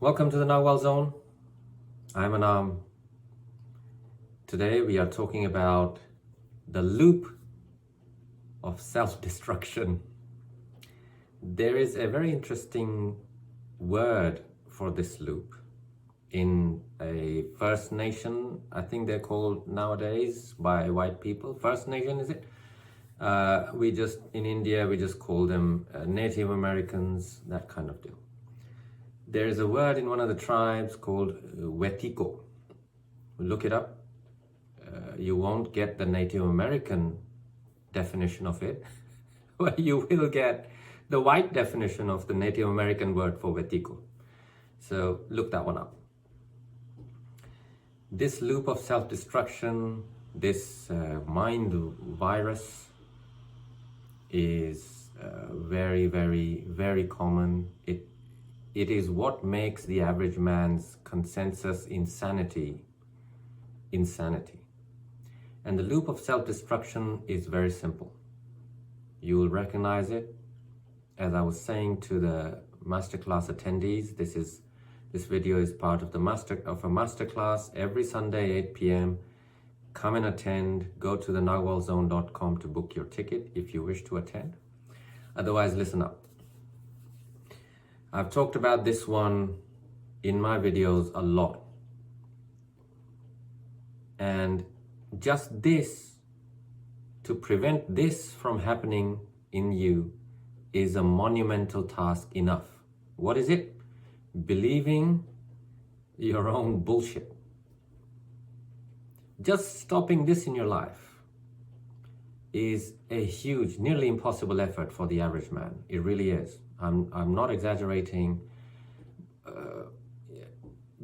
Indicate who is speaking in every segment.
Speaker 1: Welcome to the Nagual Zone. I'm Anaam. Today we are talking about the loop of self-destruction. There is a very interesting word for this loop in a First Nation, I think they're called nowadays by white people. First Nation, is it? In India, we just call them Native Americans, that kind of deal. There is a word in one of the tribes called wetiko. Look it up. You won't get the Native American definition of it, but you will get the white definition of the Native American word for wetiko. So look that one up. This loop of self-destruction, this mind virus is very, very, very common. It is what makes the average man's consensus insanity. And the loop of self-destruction is very simple. You will recognize it. As I was saying to the masterclass attendees, this video is part of a masterclass every Sunday 8 p.m. Come and attend. Go to the nagualzone.com to book your ticket if you wish to attend. Otherwise, listen up. I've talked about this one in my videos a lot. And just this, to prevent this from happening in you, is a monumental task enough. What is it? Believing your own bullshit. Just stopping this in your life is a huge, nearly impossible effort for the average man. It really is. I'm not exaggerating.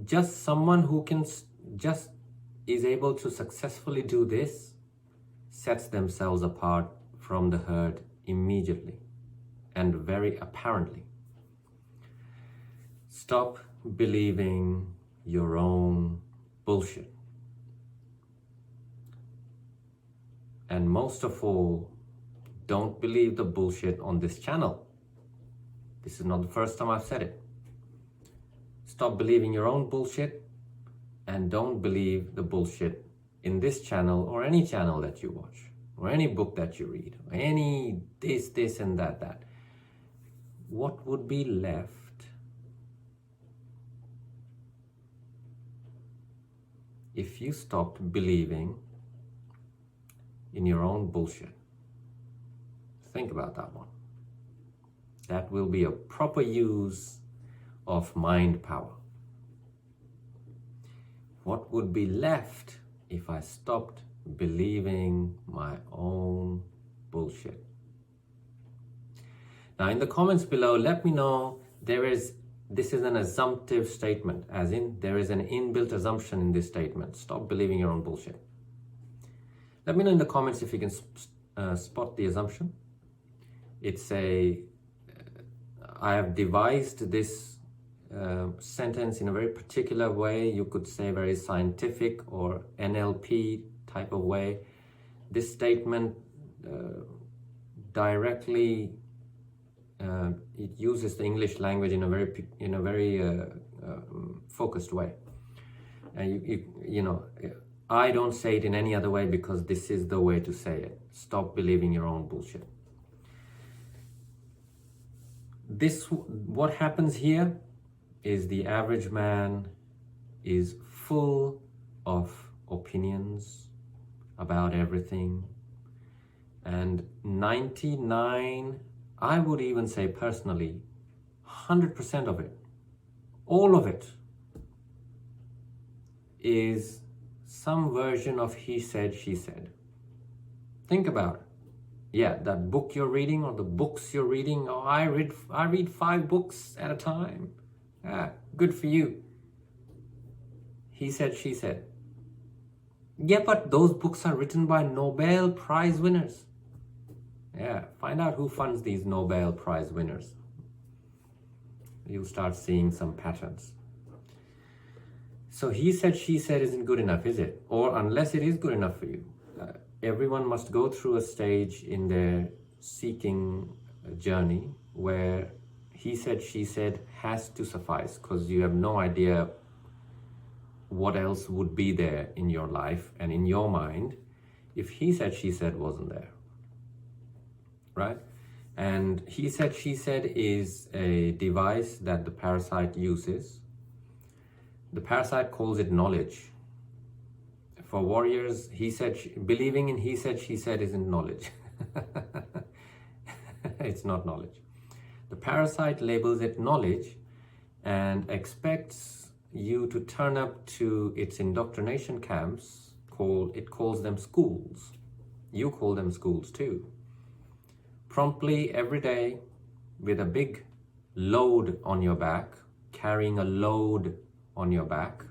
Speaker 1: Just someone who just is able to successfully do this sets themselves apart from the herd immediately and very apparently. Stop believing your own bullshit. And most of all, don't believe the bullshit on this channel. This is not the first time I've said it. Stop believing your own bullshit and don't believe the bullshit in this channel or any channel that you watch or any book that you read or any this and that. What would be left if you stopped believing in your own bullshit? Think about that one. That will be a proper use of mind power. What would be left if I stopped believing my own bullshit? Now in the comments below, let me know this is an assumptive statement, as in there is an inbuilt assumption in this statement. Stop believing your own bullshit. Let me know in the comments if you can spot the assumption. It's I have devised this sentence in a very particular way. You could say very scientific or NLP type of way. This statement directly it uses the English language in a very focused way. And I don't say it in any other way because this is the way to say it. Stop believing your own bullshit. What happens here is the average man is full of opinions about everything, and 99, I would even say personally, 100% of it, all of it, is some version of he said, she said. Think about it. Yeah, that book you're reading or the books you're reading. Oh, I read 5 books at a time. Yeah, good for you. He said, she said. Yeah, but those books are written by Nobel Prize winners. Yeah, find out who funds these Nobel Prize winners. You'll start seeing some patterns. So he said, she said isn't good enough, is it? Or unless it is good enough for you. Everyone must go through a stage in their seeking journey where he said, she said has to suffice, because you have no idea what else would be there in your life and in your mind if he said, she said wasn't there, right? And he said, she said is a device that the parasite uses. The parasite calls it knowledge. For warriors, he said, believing in he said, she said isn't knowledge. It's not knowledge. The parasite labels it knowledge and expects you to turn up to its indoctrination camps. It calls them schools. You call them schools too. Promptly every day with a big load on your back, carrying a load on your back,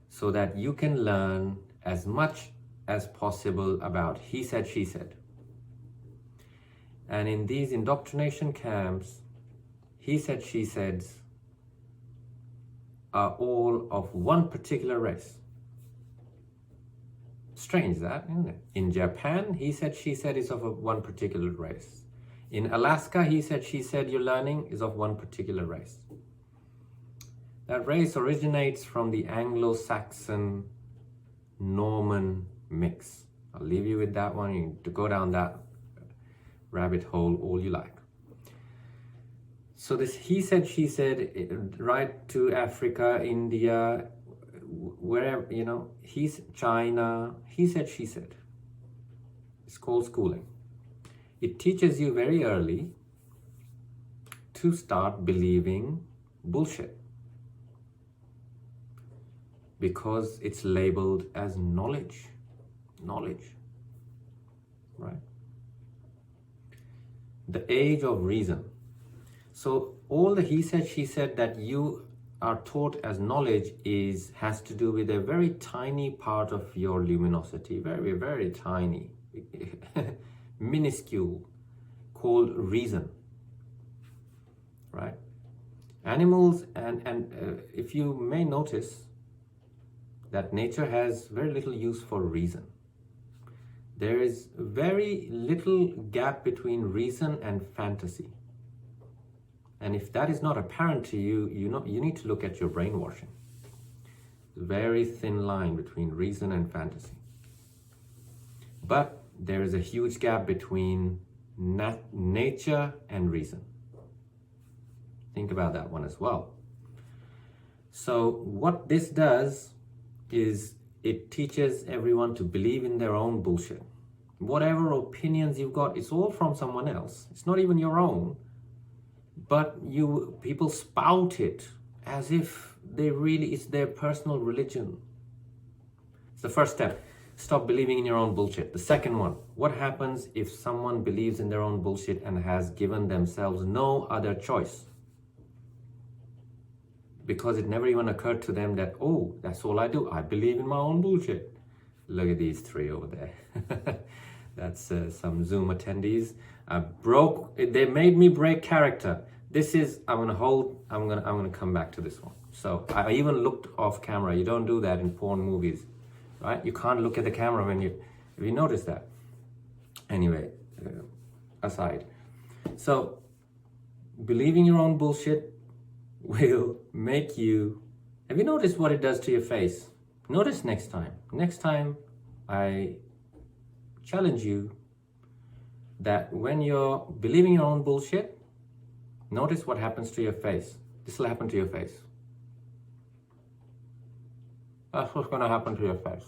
Speaker 1: so that you can learn as much as possible about he said, she said. And in these indoctrination camps, he said, she said are all of one particular race. Strange that, isn't it? In Japan, he said, she said is of one particular race. In Alaska, he said, she said you're learning is of one particular race. That race originates from the Anglo-Saxon Norman mix. I'll leave you with that one. You to go down that rabbit hole all you like. So this he said, she said, right to Africa, India, wherever, he's China, he said, she said. It's called schooling. It teaches you very early to start believing bullshit, because it's labeled as knowledge, right? The age of reason. So all the he said, she said that you are taught as knowledge has to do with a very tiny part of your luminosity, very, very tiny, minuscule, called reason, right? Animals, and if you may notice that nature has very little use for reason. There is very little gap between reason and fantasy. And if that is not apparent to you, you need to look at your brainwashing. Very thin line between reason and fantasy. But there is a huge gap between nature and reason. Think about that one as well. So what this does is it teaches everyone to believe in their own bullshit. Whatever opinions you've got, it's all from someone else. It's not even your own. But people spout it as if it's their personal religion. It's the first step. Stop believing in your own bullshit. The second one, what happens if someone believes in their own bullshit and has given themselves no other choice? Because it never even occurred to them that, oh, that's all I do. I believe in my own bullshit. Look at these three over there. That's some Zoom attendees. They made me break character. I'm gonna come back to this one. So I even looked off camera. You don't do that in porn movies, right? You can't look at the camera if you notice that. Anyway, aside. So believing your own bullshit will make you, have you noticed what it does to your face? Notice next time. Next time I challenge you that when you're believing your own bullshit, notice what happens to your face. This will happen to your face. That's what's going to happen to your face.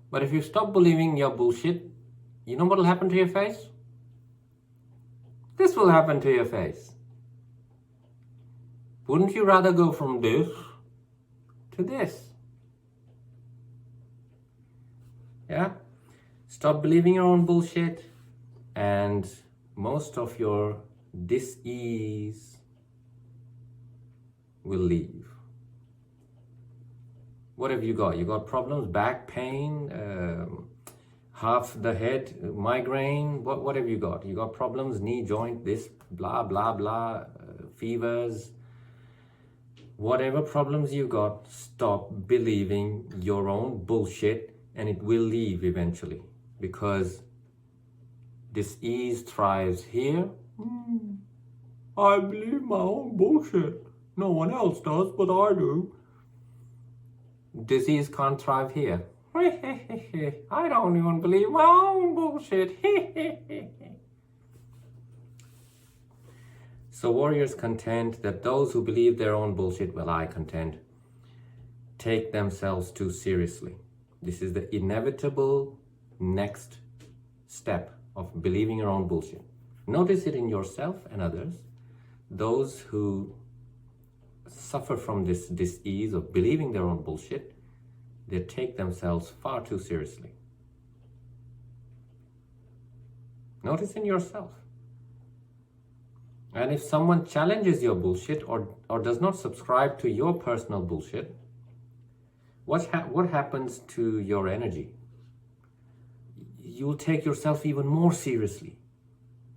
Speaker 1: But if you stop believing your bullshit, you know what will happen to your face? This will happen to your face. Wouldn't you rather go from this to this? Yeah? Stop believing your own bullshit, and most of your dis-ease will leave. What have you got? You got problems, back pain, half the head, migraine. What have you got? You got problems, knee joint, this, blah, blah, blah, fevers. Whatever problems you got, stop believing your own bullshit, and it will leave eventually, because Dis-ease thrives here. I believe my own bullshit. No one else does, but I do. Disease can't thrive here. I don't even believe my own bullshit. So warriors contend that those who believe their own bullshit, well, I contend, take themselves too seriously. This is the inevitable next step of believing your own bullshit. Notice it in yourself and others. Those who suffer from this dis-ease of believing their own bullshit, they take themselves far too seriously. Notice in yourself. And if someone challenges your bullshit or does not subscribe to your personal bullshit, what happens to your energy? You'll take yourself even more seriously.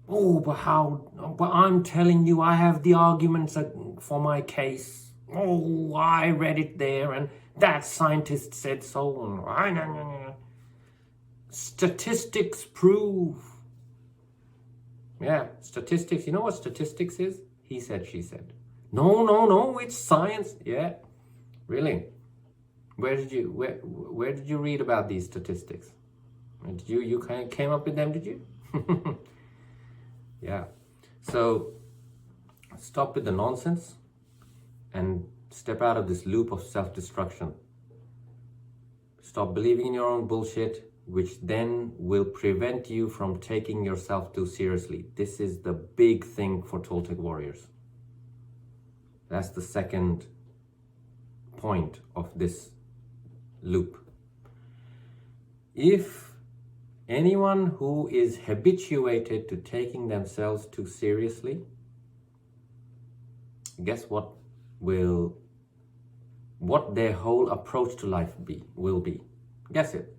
Speaker 1: Oh, but I'm telling you, I have the arguments for my case. Oh, I read it there and that scientist said so. Statistics prove. Yeah, statistics. You know what statistics is? He said, she said. No, it's science. Yeah, really. Where did you read about these statistics? Did you kind of came up with them, did you? Yeah. So stop with the nonsense and step out of this loop of self-destruction. Stop believing in your own bullshit, which then will prevent you from taking yourself too seriously. This is the big thing for Toltec warriors. That's the second point of this loop. If anyone who is habituated to taking themselves too seriously, guess what their whole approach to life will be? Guess it.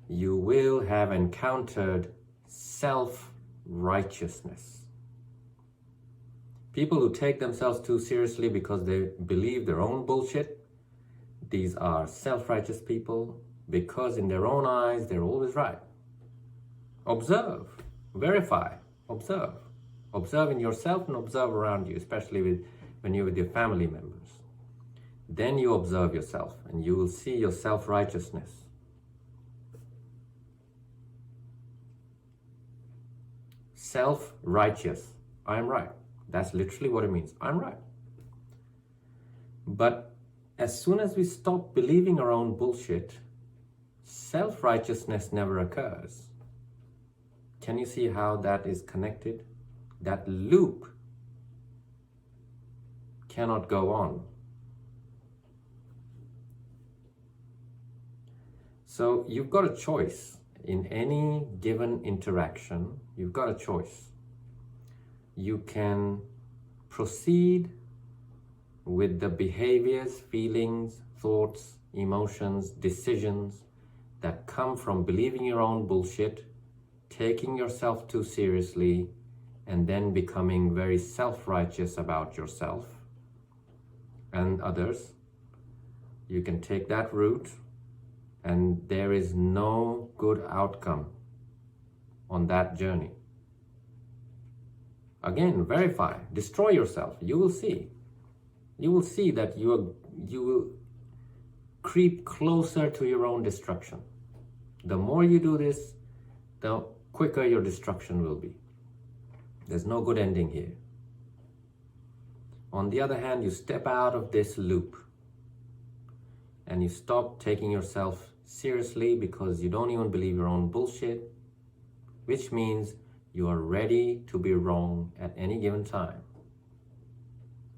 Speaker 1: You will have encountered self-righteousness. People who take themselves too seriously because they believe their own bullshit, these are self-righteous people because in their own eyes, they're always right. Observe, verify, observe. Observe in yourself and observe around you, especially when you're with your family members. Then you observe yourself and you will see your self-righteousness. Self-righteous. I'm right. That's literally what it means. I'm right. But as soon as we stop believing our own bullshit, self-righteousness never occurs. Can you see how that is connected? That loop cannot go on. So you've got a choice. In any given interaction, you've got a choice. You can proceed with the behaviors, feelings, thoughts, emotions, decisions that come from believing your own bullshit, taking yourself too seriously, and then becoming very self-righteous about yourself and others. You can take that route, and there is no good outcome on that journey. Again, verify, destroy yourself. You will see. You will see that you will creep closer to your own destruction. The more you do this, the quicker your destruction will be. There's no good ending here. On the other hand, you step out of this loop and you stop taking yourself seriously because you don't even believe your own bullshit, which means you are ready to be wrong at any given time.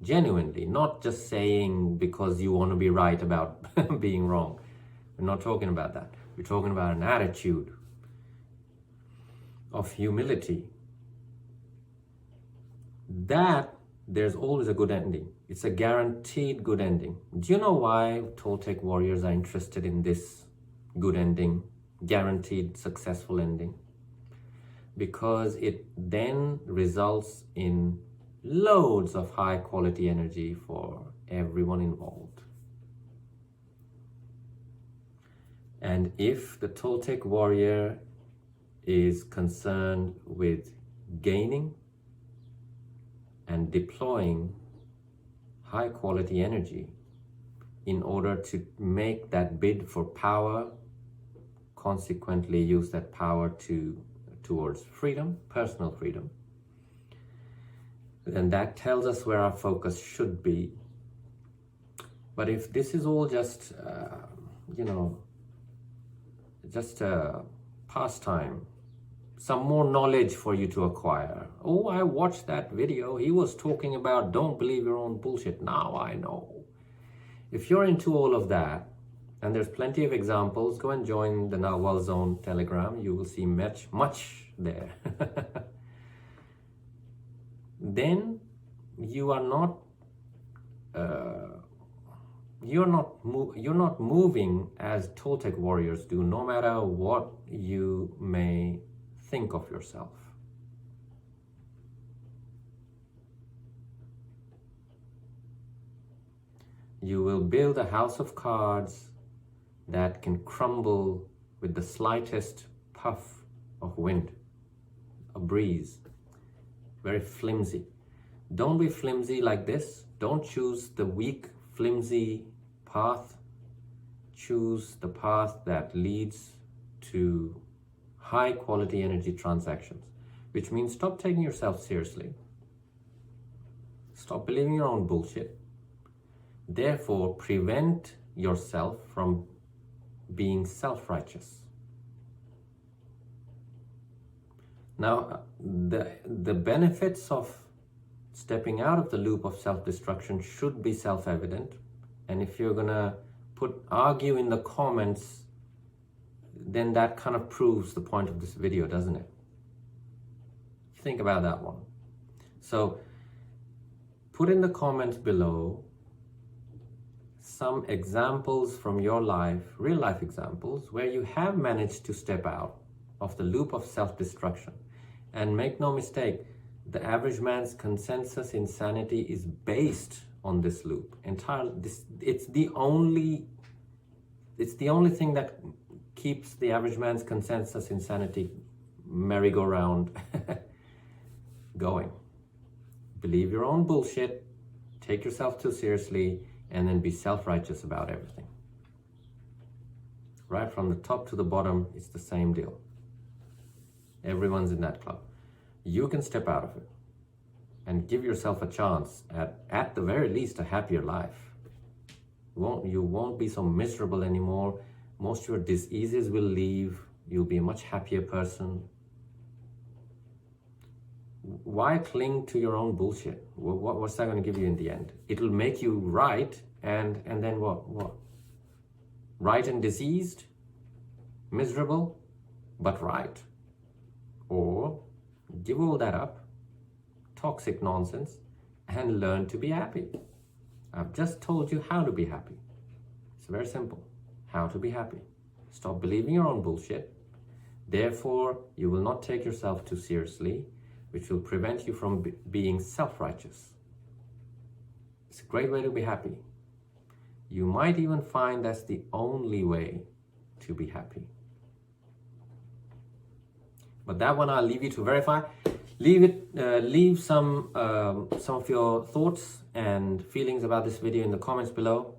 Speaker 1: Genuinely, not just saying because you want to be right about being wrong. We're not talking about that. We're talking about an attitude of humility. That there's always a good ending. It's a guaranteed good ending. Do you know why Toltec warriors are interested in this good ending, guaranteed successful ending? Because it then results in loads of high quality energy for everyone involved. And if the Toltec warrior is concerned with gaining and deploying high quality energy in order to make that bid for power, consequently use that power towards freedom, personal freedom, then that tells us where our focus should be. But if this is all just, just a pastime, some more knowledge for you to acquire. Oh, I watched that video. He was talking about don't believe your own bullshit. Now I know. If you're into all of that, and there's plenty of examples, go and join the Nagual Zone Telegram. You will see much there. Then you are not you're not moving as Toltec warriors do, no matter what you may think of yourself. You will build a house of cards that can crumble with the slightest puff of wind, a breeze, very flimsy. Don't be flimsy like this. Don't choose the weak, flimsy path. Choose the path that leads to high quality energy transactions, which means stop taking yourself seriously. Stop believing your own bullshit. Therefore, prevent yourself from being self-righteous. Now, the benefits of stepping out of the loop of self-destruction should be self-evident. And if you're gonna argue in the comments, then that kind of proves the point of this video, doesn't it? Think about that one. So, put in the comments below some examples from your life, real life examples, where you have managed to step out of the loop of self-destruction. And make no mistake, the average man's consensus insanity is based on this loop. It's the only thing that keeps the average man's consensus insanity merry-go-round going. Believe your own bullshit, take yourself too seriously, and then be self-righteous about everything. Right from the top to the bottom, it's the same deal. Everyone's in that club. You can step out of it and give yourself a chance at the very least, a happier life. You won't be so miserable anymore. Most of your diseases will leave. You'll be a much happier person. Why cling to your own bullshit? What's that going to give you in the end? It'll make you right, and then what? Right and diseased? Miserable, but right. Or give all that up, toxic nonsense, and learn to be happy. I've just told you how to be happy. It's very simple. How to be happy. Stop believing your own bullshit. Therefore, you will not take yourself too seriously, which will prevent you from being self-righteous. It's a great way to be happy. You might even find that's the only way to be happy. But that one I'll leave you to verify. Leave some of your thoughts and feelings about this video in the comments below.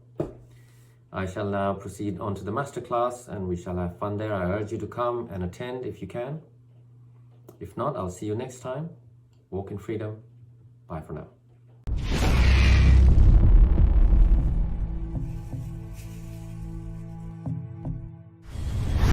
Speaker 1: I shall now proceed on to the masterclass, and we shall have fun there. I urge you to come and attend if you can. If not, I'll see you next time. Walk in freedom. Bye for now.